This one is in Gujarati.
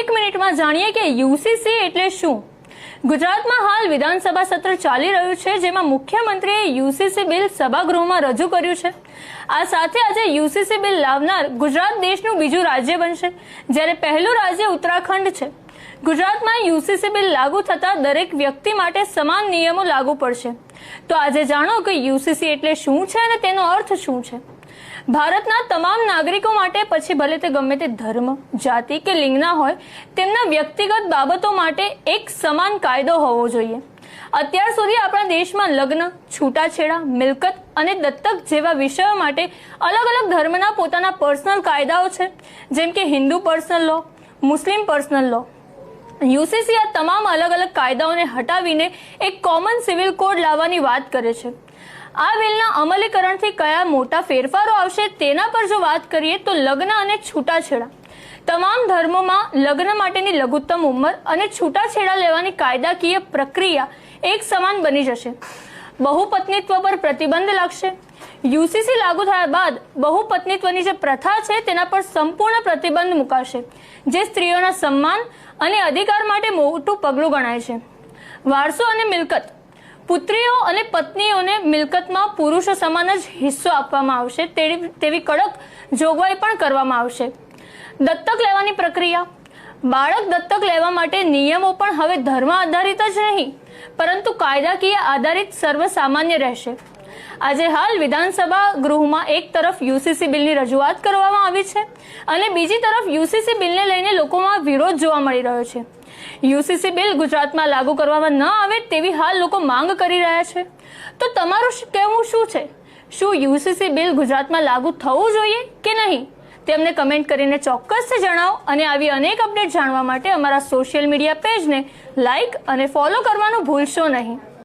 એક મિનિટમાં જાણીએ કે યુસીસી એટલે શું। ગુજરાતમાં હાલ વિધાનસભા સત્ર ચાલી રહ્યું છે, જેમાં મુખ્યમંત્રીએ યુસીસી બિલ સભાગૃહમાં રજૂ કર્યું છે। આ સાથે આજે યુસીસી બિલ લાવનાર ગુજરાત દેશનું બીજું રાજ્ય બનશે, જ્યારે પહેલું રાજ્ય ઉત્તરાખંડ છે। ગુજરાતમાં યુસીસી બિલ લાગુ થતા દરેક વ્યક્તિ માટે સમાન નિયમો લાગુ પડશે। તો આજે જાણો કે યુસીસી એટલે શું છે અને તેનો અર્થ શું છે। ભારતના તમામ નાગરિકો માટે, પછી ભલે તે ગમે તે ધર્મ, જાતિ કે લિંગના હોય, તેમના વ્યક્તિગત બાબતો માટે એક સમાન કાયદો હોવો જોઈએ। અત્યાર સુધી આપણા દેશમાં લગ્ન, છૂટાછેડા, મિલકત અને દત્તક જેવા વિષયો માટે અલગ અલગ ધર્મના પોતાના પર્સનલ કાયદાઓ છે, જેમ કે હિન્દુ પર્સનલ લો, મુસ્લિમ પર્સનલ લો। યુસીસી આ તમામ અલગ અલગ કાયદાઓને હટાવીને એક કોમન સિવિલ કોડ લાવવાની વાત કરે છે। આ બિલના અમલીકરણથી કયા મોટા ફેરફારો આવશે તેના પર જો વાત કરીએ તો લગ્ન અને છૂટાછેડા, તમામ ધર્મોમાં લગ્ન માટેની લઘુત્તમ ઉંમર અને છૂટાછેડા લેવાની કાયદાકીય પ્રક્રિયા એક સમાન બની જશે। બહુપત્નીત્વ પર પ્રતિબંધ લાગશે। યુસીસી લાગુ થયા બાદ બહુપત્નીત્વની જે પ્રથા છે તેના પર સંપૂર્ણ પ્રતિબંધ મુકાશે, જે સ્ત્રીઓના સન્માન અને અધિકાર માટે મોટું પગલું ગણાય છે। વારસો અને મિલકત, પુત્રીઓ અને પત્નીઓને મિલકતમાં પુરુષો સમાન જ હિસ્સો આપવામાં આવશે તેવી કડક જોગવાઈ પણ કરવામાં આવશે। દત્તક લેવાની પ્રક્રિયા, બાળક દત્તક લેવા માટે નિયમો પણ હવે ધર્મ આધારિત જ નહીં, પરંતુ કાયદાકીય આધારિત સર્વસામાન્ય રહેશે। આજે હાલ વિધાનસભા ગૃહમાં એક તરફ યુસીસી બિલની રજૂઆત કરવામાં આવી છે અને બીજી તરફ યુસીસી બિલને લઈને લોકોમાં વિરોધ જોવા મળી રહ્યો છે। યુસીસી બિલ ગુજરાતમાં લાગુ કરવામાં ન આવે તેવી હાલ લોકો માંગ કરી રહ્યા છે। તો તમારું કહેવું શું છે? શું યુસીસી બિલ ગુજરાતમાં લાગુ થવું જોઈએ કે નહીં? તેમને કમેન્ટ કરીને ચોક્કસથી જણાવો અને આવી અનેક અપડેટ જાણવા માટે અમારા સોશિયલ મીડિયા પેજને લાઇક અને ફોલો કરવાનું ભૂલશો નહીં।